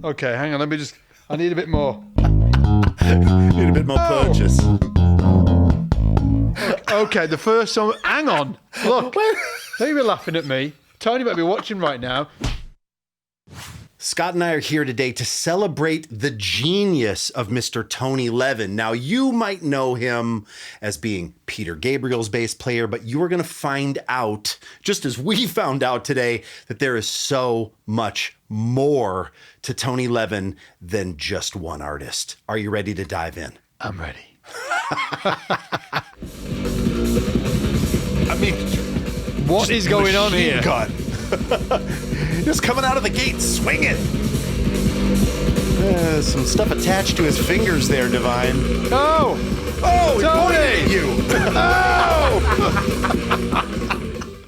Okay, hang on. I need a bit more. Need a bit more purchase. Okay, the first song. Hang on. Look. Don't be laughing at me. Tony might be watching right now. Scott and I are here today to celebrate the genius of Mr. Tony Levin. Now, you might know him as being Peter Gabriel's bass player, but you are going to find out, just as we found out today, that there is so much more to Tony Levin than just one artist. Are you ready to dive in? I'm ready. I mean, what is going on here? Gun. Just coming out of the gate swinging. Some stuff attached to his fingers there, Divine. Oh! Oh, Tony! he pointed at you. Oh!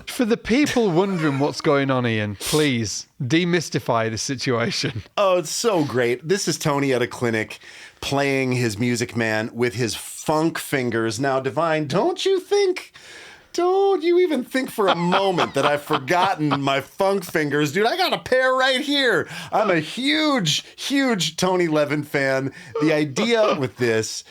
For the people wondering what's going on, Ian, please demystify the situation. Oh, it's so great. This is Tony at a clinic playing his Music Man with his funk fingers. Now, Divine, don't you even think for a moment that I've forgotten my funk fingers. Dude, I got a pair right here. I'm a huge, huge Tony Levin fan. The idea with this,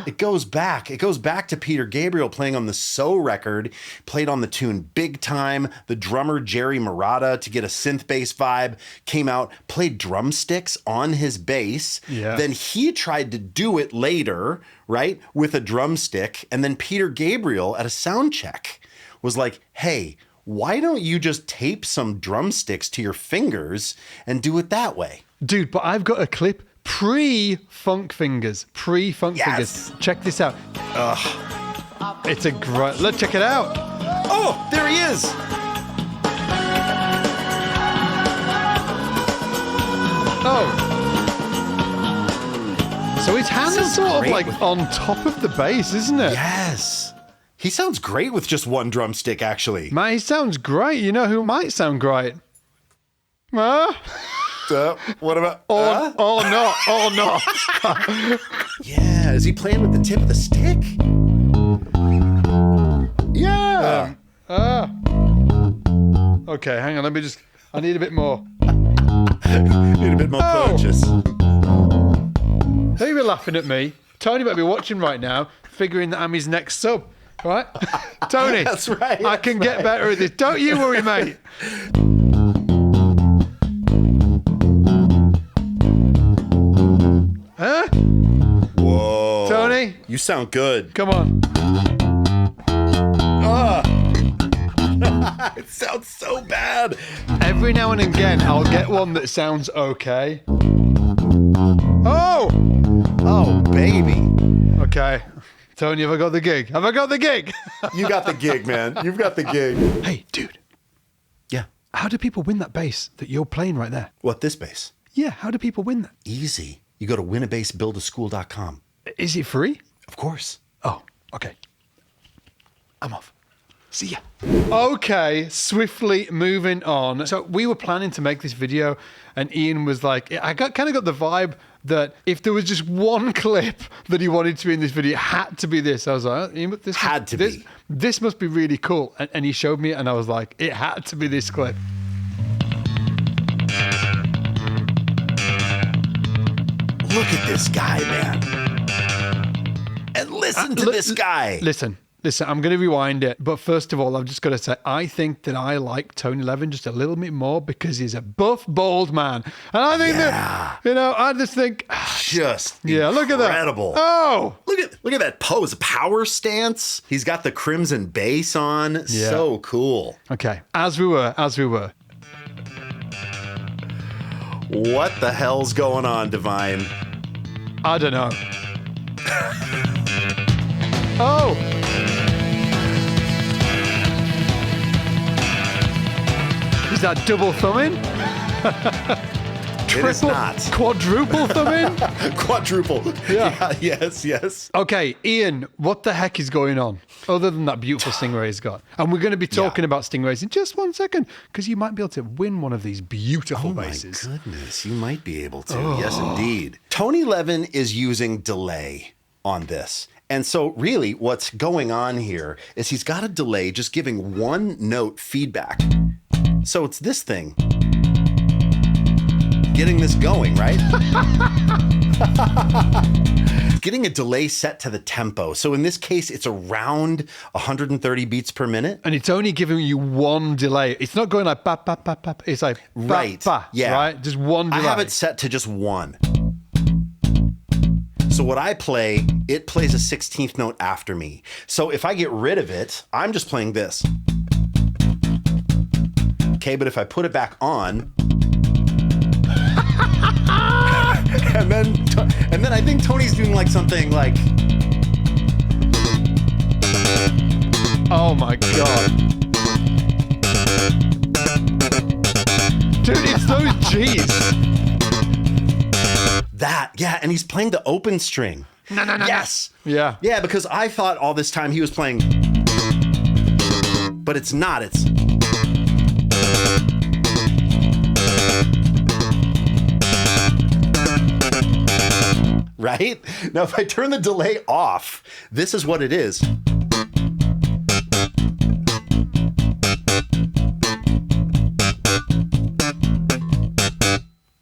it goes back to Peter Gabriel playing on the So record, played on the tune Big Time. The drummer Jerry Murata, to get a synth bass vibe, came out, played drumsticks on his bass. Yeah. Then he tried to do it later, right, with a drumstick. And then Peter Gabriel at a sound check was like, hey, why don't you just tape some drumsticks to your fingers and do it that way? Dude, but I've got a clip pre-funk fingers. Yes. Check this out. It's a great... Let's check it out. Oh, there he is. Oh. So his hands are Sounds sort of great like with- on top of the bass, isn't it? Yes. He sounds great with just one drumstick, actually. Man, he sounds great. You know who might sound great? Huh? What about... Or not. Yeah, is he playing with the tip of the stick? Yeah. Okay, hang on. I need a bit more. Need a bit more purchase. Don't be laughing at me. Tony might be watching right now, figuring that I'm his next sub. Right? Tony. That's right. I can get better at this. Don't you worry, mate. Huh? Whoa. Tony? You sound good. Come on. It sounds so bad. Every now and again, I'll get one that sounds okay. Oh! Oh, baby. Okay. Tony, have I got the gig? You got the gig, man. You've got the gig. Hey, dude. Yeah. How do people win that bass that you're playing right there? What, this bass? Yeah, how do people win that? Easy. You go to winabassbuildaschool.com. Is it free? Of course. Oh, okay. I'm off. See ya. Okay, swiftly moving on. So we were planning to make this video, and Ian was like, I kind of got the vibe that if there was just one clip that he wanted to be in this video, it had to be this. I was like, this must be really cool. And he showed me it, and I was like, it had to be this clip. Look at this guy, man. And listen to this guy. Listen, I'm going to rewind it. But first of all, I've just got to say, I think that I like Tony Levin just a little bit more because he's a buff, bald man. And I think that, I just think... look at that. Incredible. Oh! Look at that pose. Power stance. He's got the crimson bass on. Yeah. So cool. Okay, as we were. What the hell's going on, Divine? I don't know. Oh! Is that double thumbing? It is not. Quadruple thumbing? Quadruple. Yeah. Yes. Okay, Ian, what the heck is going on? Other than that beautiful stingray he's got. And we're going to be talking about stingrays in just 1 second, because you might be able to win one of these beautiful basses. Oh my goodness, you might be able to. Yes, indeed. Tony Levin is using delay on this. And so really what's going on here is he's got a delay just giving one note feedback. So it's this thing. getting this going, right? Getting a delay set to the tempo. So in this case, it's around 130 beats per minute. And it's only giving you one delay. It's not going like ba, ba, ba, ba. It's like ba, right. ba, yeah. right? Just one delay. I have it set to just one. So what I play, it plays a 16th note after me. So if I get rid of it, I'm just playing this. Okay, but if I put it back on, and then I think Tony's doing like something like, oh my God. Dude, it's those G's. That, yeah, and he's playing the open string. No. Yes. Yeah. Yeah, because I thought all this time he was playing, but it's not. It's. Right? Now, if I turn the delay off, this is what it is.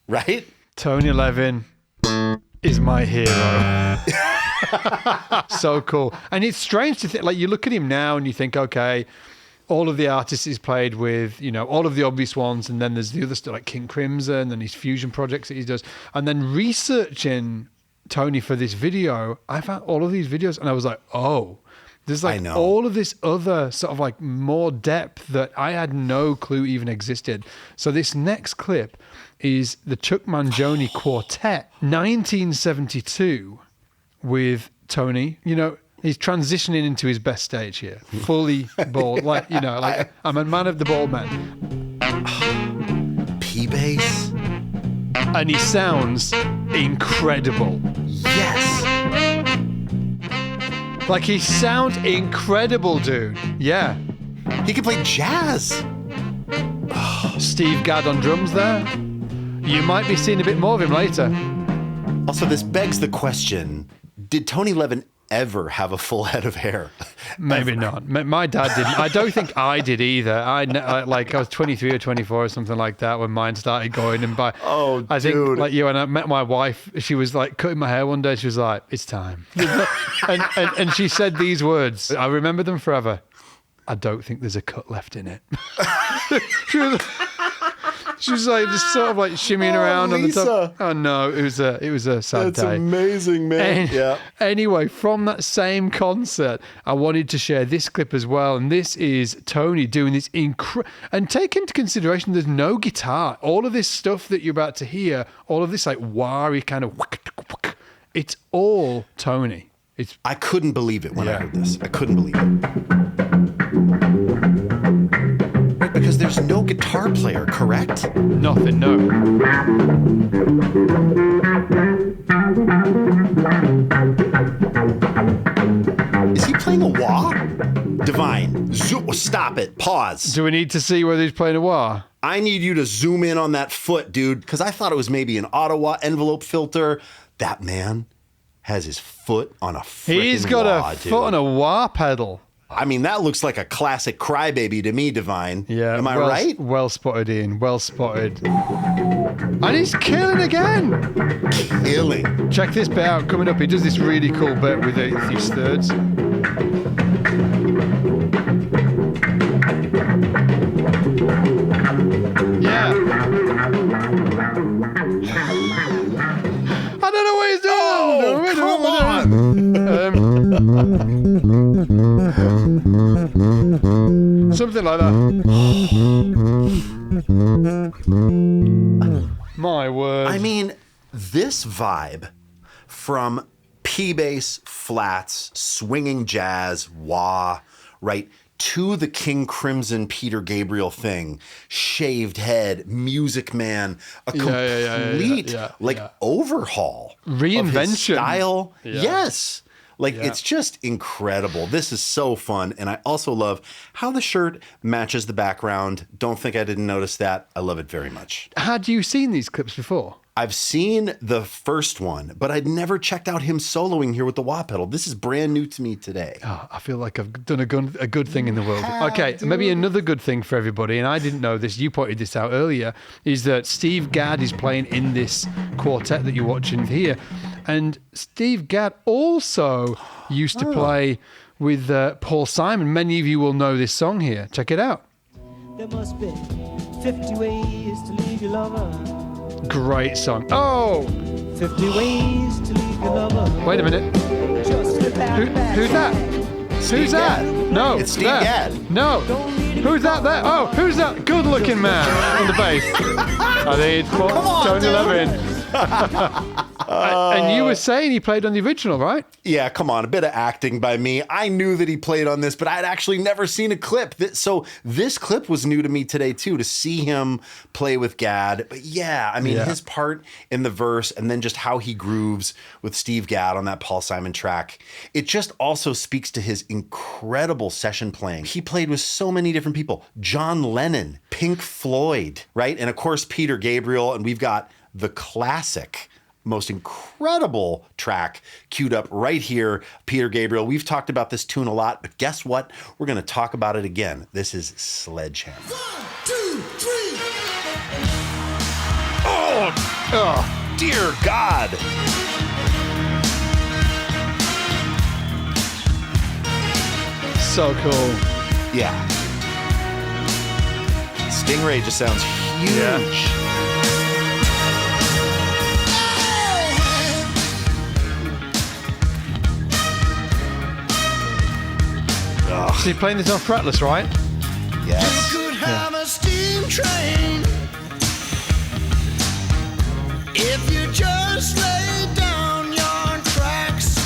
Right? Tony Levin is my hero. So cool. And it's strange to think, like, you look at him now and you think, okay, all of the artists he's played with, you know, all of the obvious ones, and then there's the other stuff like King Crimson and his fusion projects that he does. And then researching Tony for this video, I found all of these videos and I was like, oh, there's like all of this other sort of like more depth that I had no clue even existed. So this next clip is the Chuck Mangione Quartet, 1972, with Tony. You know, he's transitioning into his best stage here, fully bald, like, you know, like I'm a man of the bald man. P-bass. And he sounds incredible. Yes. Like, he sounds incredible, dude. Yeah. He can play jazz. Steve Gadd on drums there. You might be seeing a bit more of him later. Also, this begs the question, did Tony Levin ever have a full head of hair? Maybe not. My dad didn't. I don't think I did either. I was 23 or 24 or something like that when mine started going. And I think like you, and I met my wife, she was like cutting my hair one day. She was like, "It's time," and she said these words. I remember them forever. I don't think there's a cut left in it. She was like just sort of like shimmying around Lisa. on the top. Oh no, it was a sad day. That's amazing, man. Yeah. Anyway, from that same concert, I wanted to share this clip as well, and this is Tony doing this and take into consideration there's no guitar. All of this stuff that you're about to hear, all of this like wiry kind of, it's all Tony. I couldn't believe it when I heard this. I couldn't believe it. Because there's no guitar player, correct? Nothing, no. Is he playing a wah? Divine, stop it, pause. Do we need to see whether he's playing a wah? I need you to zoom in on that foot, dude, because I thought it was maybe an Ottawa envelope filter. That man has his foot on a freaking He's got wah, a dude. foot on a wah pedal. I mean, that looks like a classic Crybaby to me, Divine. Yeah. Am I right? Well spotted, Ian. Well spotted. And he's killing again. Killing. Check this bit out. Coming up, he does this really cool bit with these thirds. Yeah. I don't know what he's doing. Oh, come on. Something like that. My word. I mean, this vibe from P-bass, flats, swinging jazz, wah, right, to the King Crimson Peter Gabriel thing, shaved head, Music Man, a complete overhaul. Reinvention. Of his style. Yeah. Yes. It's just incredible. This is so fun. And I also love how the shirt matches the background. Don't think I didn't notice that. I love it very much. Had you seen these clips before? I've seen the first one, but I'd never checked out him soloing here with the wah pedal. This is brand new to me today. Oh, I feel like I've done a good thing in the world. Okay, maybe another good thing for everybody, and I didn't know this, you pointed this out earlier, is that Steve Gadd is playing in this quartet that you're watching here. And Steve Gadd also used to play with Paul Simon. Many of you will know this song here. Check it out. There must be 50 ways to leave your lover. Great song. Oh! 50 ways to leave your lover. Wait a minute. Just slip out Who's that? Who's that? No. It's Steve there. Gadd. No. Who's that there? Oh, who's that good-looking man on the bass? I think it's Tony Levin. And you were saying he played on the original, right? Yeah, come on, a bit of acting by me. I knew that he played on this, but I'd actually never seen a clip. So this clip was new to me today, too, to see him play with Gadd. But yeah, I mean, his part in the verse and then just how he grooves with Steve Gadd on that Paul Simon track, it just also speaks to his incredible session playing. He played with so many different people. John Lennon, Pink Floyd, right? And of course, Peter Gabriel, and we've got the classic, most incredible track queued up right here, Peter Gabriel. We've talked about this tune a lot, but guess what? We're going to talk about it again. This is Sledgehammer. 1, 2, 3. Oh, dear God. So cool. Yeah. Stingray just sounds huge. Yeah. So you're playing this on fretless, right? Yes. You could have a steam train if you just lay down your tracks.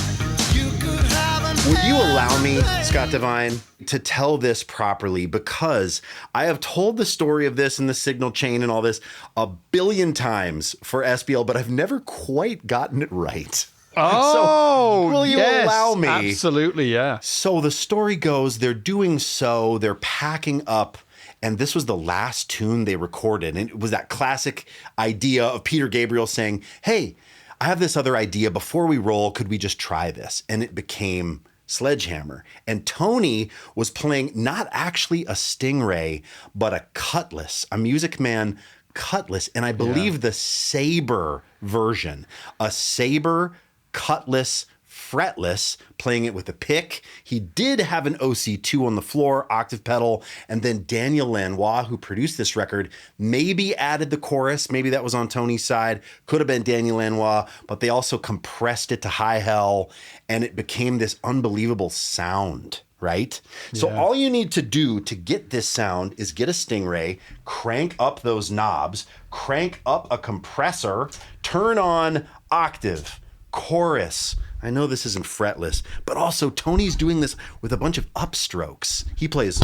You could have Would you allow me, Scott Devine, to tell this properly? Because I have told the story of this and the signal chain and all this a billion times for SBL, but I've never quite gotten it right. Oh, so will you allow me? Absolutely, yeah. So the story goes, they're doing so, they're packing up, and this was the last tune they recorded. And it was that classic idea of Peter Gabriel saying, hey, I have this other idea. Before we roll, could we just try this? And it became Sledgehammer. And Tony was playing not actually a StingRay, but a Cutlass, a Music Man Cutlass. And I believe the Sabre version, a Sabre Cutlass fretless, playing it with a pick. He did have an OC2 on the floor, octave pedal, and then Daniel Lanois, who produced this record, maybe added the chorus. Maybe that was on Tony's side. Could have been Daniel Lanois, but they also compressed it to high hell, and it became this unbelievable sound, right? So all you need to do to get this sound is get a StingRay, crank up those knobs, crank up a compressor, turn on octave, chorus. I know this isn't fretless, but also Tony's doing this with a bunch of upstrokes. He plays.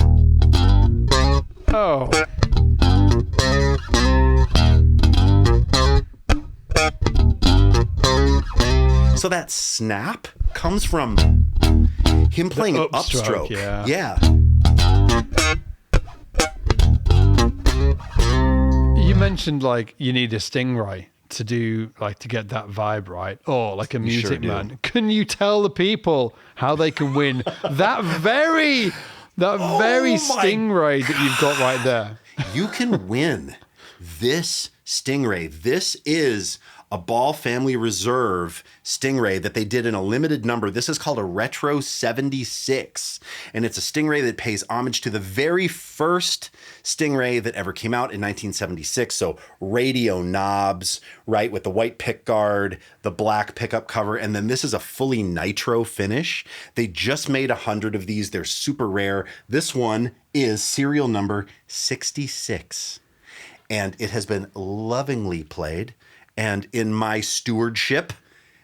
Oh. So that snap comes from him playing an upstroke. Yeah. You mentioned like you need a StingRay to do like to get that vibe right, or like a Music Man. Can you tell the people how they can win that very StingRay that you've got right there? You can win this StingRay. This is a Ball Family Reserve StingRay that they did in a limited number. This is called a Retro 76, and it's a StingRay that pays homage to the very first StingRay that ever came out in 1976. So radio knobs, right, with the white pick guard, the black pickup cover, and then this is a fully nitro finish. They just made 100 of these. They're super rare. This one is serial number 66, and it has been lovingly played and in my stewardship,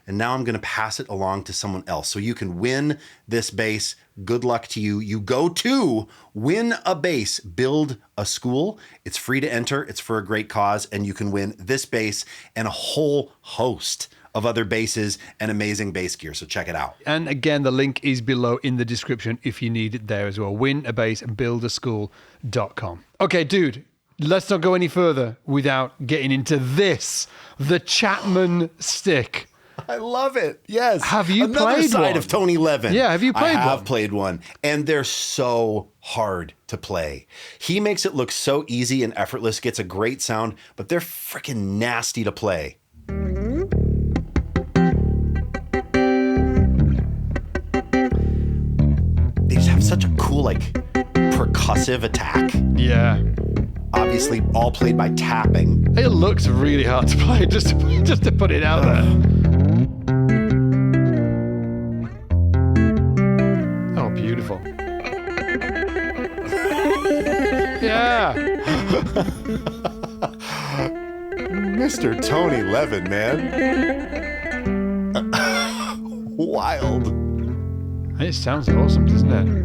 and now I'm going to pass it along to someone else. So you can win this bass. Good luck to you. You go to Win a Bass, Build a School. It's free to enter. It's for a great cause, and you can win this bass and a whole host of other basses and amazing bass gear. So check it out. And again, the link is below in the description if you need it there as well. Win a Bass and buildaschool.com. Okay, dude. let's not go any further without getting into this, the Chapman Stick. I love it. Yes. Have you Another played side one? of Tony Levin. Yeah, have you played I have one? played one. And they're so hard to play. He makes it look so easy and effortless, gets a great sound, but they're freaking nasty to play. They just have such a cool, like, percussive attack. Yeah. Obviously, all played by tapping. It looks really hard to play, just to put it out there. Oh, beautiful. Yeah. Mr. Tony Levin, man. Wild. It sounds awesome, doesn't it?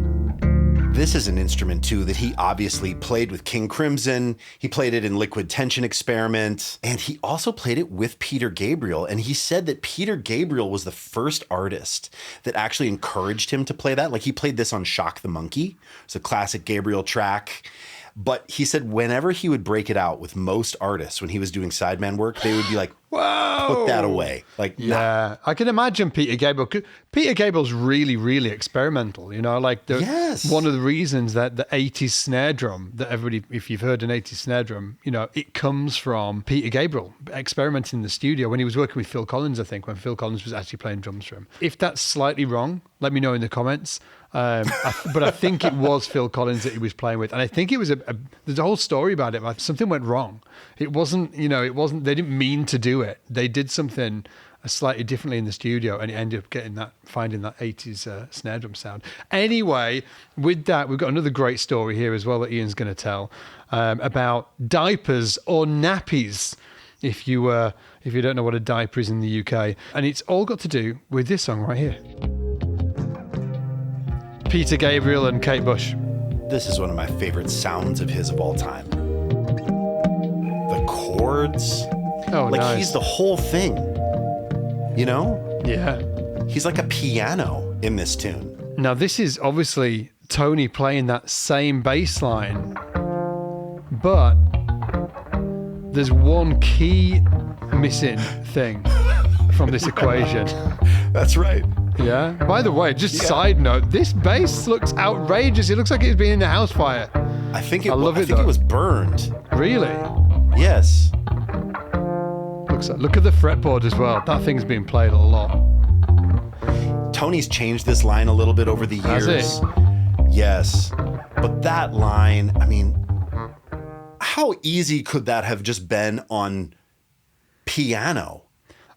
This is an instrument, too, that he obviously played with King Crimson. He played it in Liquid Tension Experiment. And he also played it with Peter Gabriel. And he said that Peter Gabriel was the first artist that actually encouraged him to play that. Like, he played this on Shock the Monkey. It's a classic Gabriel track. But he said whenever he would break it out with most artists, when he was doing sideman work, they would be like, Whoa! put that away. Like, nah. Yeah, I can imagine Peter Gabriel. Peter Gabriel's really, really experimental. You know, like Yes. one of the reasons that the 80s snare drum, that everybody, if you've heard an 80s snare drum, you know, it comes from Peter Gabriel experimenting in the studio when he was working with Phil Collins, I think, when Phil Collins was actually playing drums for him. If that's slightly wrong, let me know in the comments. But I think it was Phil Collins that he was playing with. And I think it was there's a whole story about it. Something went wrong. It wasn't, they didn't mean to do it. They did something slightly differently in the studio and it ended up finding that 80s snare drum sound. Anyway, with that, we've got another great story here as well that Ian's going to tell about diapers or nappies. If you don't know what a diaper is in the UK. And it's all got to do with this song right here. Peter Gabriel and Kate Bush. This is one of my favorite sounds of his of all time. The chords. Oh, like, nice. he's the whole thing. You know? Yeah. He's like a piano in this tune. Now, this is obviously Tony playing that same bass line, but there's one key missing thing from this equation. That's right. Yeah. By the way, just side note, this bass looks outrageous. It looks like it's been in a house fire. I think it though. was burned. Really? Yes. Look at the fretboard as well. That thing's been played a lot. Tony's changed this line a little bit over the years. Has it? Yes. But that line, I mean, how easy could that have just been on piano?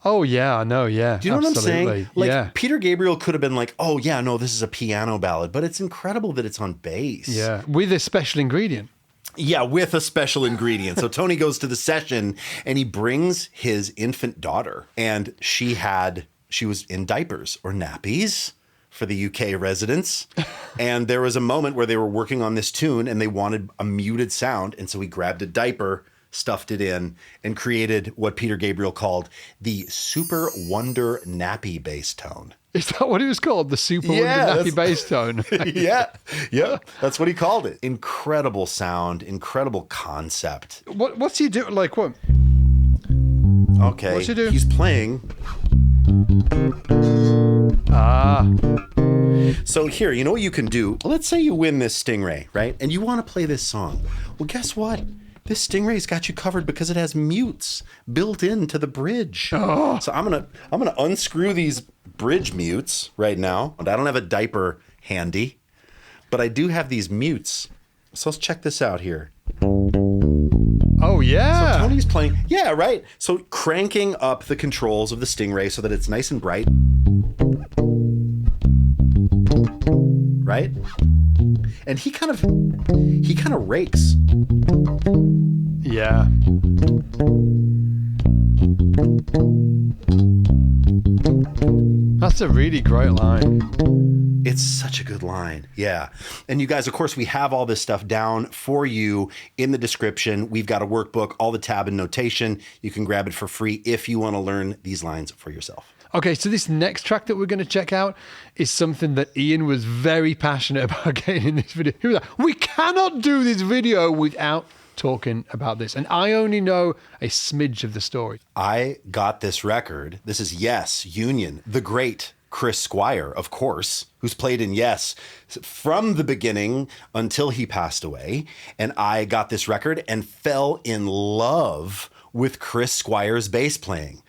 Oh, yeah, I know, yeah. Do you know Absolutely. what I'm saying? Like, yeah. Peter Gabriel could have been like, oh, yeah, no, this is a piano ballad, but it's incredible that it's on bass. Yeah, with a special ingredient. Yeah, with a special ingredient. So Tony goes to the session and he brings his infant daughter, and she was in diapers or nappies for the UK residents. And there was a moment where they were working on this tune and they wanted a muted sound. And so he grabbed a diaper, stuffed it in, and created what Peter Gabriel called the Super Wonder Nappy bass tone. Is that what it was called? The Super Wonder Nappy bass tone? yeah, that's what he called it. Incredible sound, incredible concept. What's he doing? Like what? Okay, What's he doing? He's playing. So here, you know what you can do? Let's say you win this Stingray, right? And you want to play this song. Well, guess what? This Stingray's got you covered because it has mutes built into the bridge. Oh. So I'm gonna unscrew these bridge mutes right now. And I don't have a diaper handy, but I do have these mutes. So let's check this out here. Oh, yeah. So Tony's playing. Yeah, right. So cranking up the controls of the Stingray so that it's nice and bright. Right? And he kind of rakes. Yeah. That's a really great line. It's such a good line. Yeah. And you guys, of course, we have all this stuff down for you in the description. We've got a workbook, all the tab and notation. You can grab it for free if you want to learn these lines for yourself. Okay, so this next track that we're going to check out is something that Ian was very passionate about getting in this video. He was like, we cannot do this video without talking about this. And I only know a smidge of the story. I got this record. This is Yes, Union, the great Chris Squire, of course, who's played in Yes from the beginning until he passed away. And I got this record and fell in love with Chris Squire's bass playing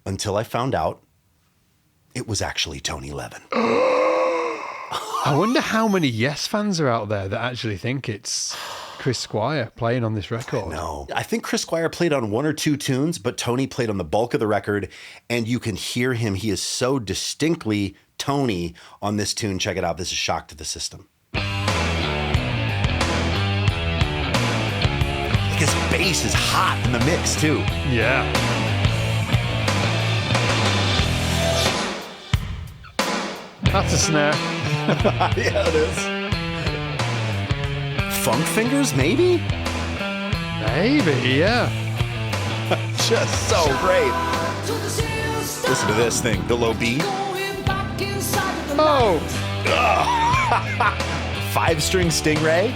until I found out it was actually Tony Levin. I wonder how many Yes fans are out there that actually think it's Chris Squire playing on this record. No, I think Chris Squire played on 1 or 2 tunes, but Tony played on the bulk of the record, and you can hear him. He is so distinctly Tony on this tune. Check it out. This is Shock to the System. His bass is hot in the mix, too. Yeah. That's a snare. Yeah, it is. Funk fingers, maybe? Maybe, yeah. Just so great. Listen to this thing, the low B. Oh, 5-string Stingray.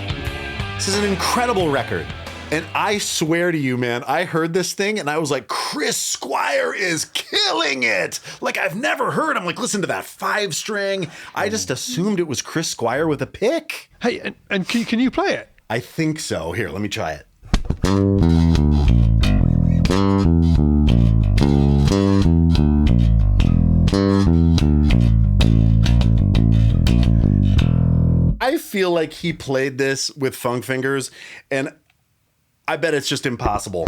This is an incredible record. And I swear to you, man, I heard this thing and I was like, Chris Squire is killing it. Like I've never heard. I'm like, listen to that 5-string. I just assumed it was Chris Squire with a pick. hey, and can you play it? I think so. Here, let me try it. I feel like he played this with funk fingers, and I bet it's just impossible.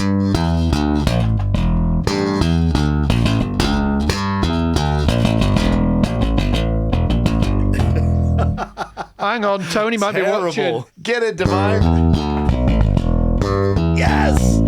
Hang on, Tony might be watching. Get it, Divine? Yes!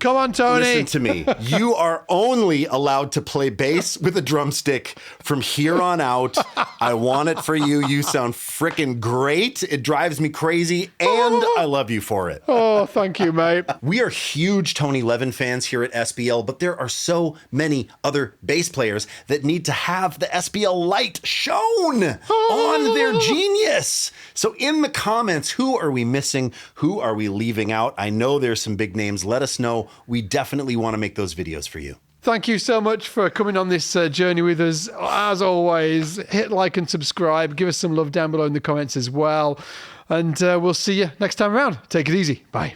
Come on, Tony. Listen to me. You are only allowed to play bass with a drumstick from here on out. I want it for you. You sound freaking great. It drives me crazy, and I love you for it. Oh, thank you, mate. We are huge Tony Levin fans here at SBL, but there are so many other bass players that need to have the SBL light shown on their genius. So in the comments, who are we missing? Who are we leaving out? I know there's some big names. Let us know. We definitely want to make those videos for you. Thank you so much for coming on this journey with us. As always, hit like and subscribe. Give us some love down below in the comments as well. And we'll see you next time around. Take it easy. Bye.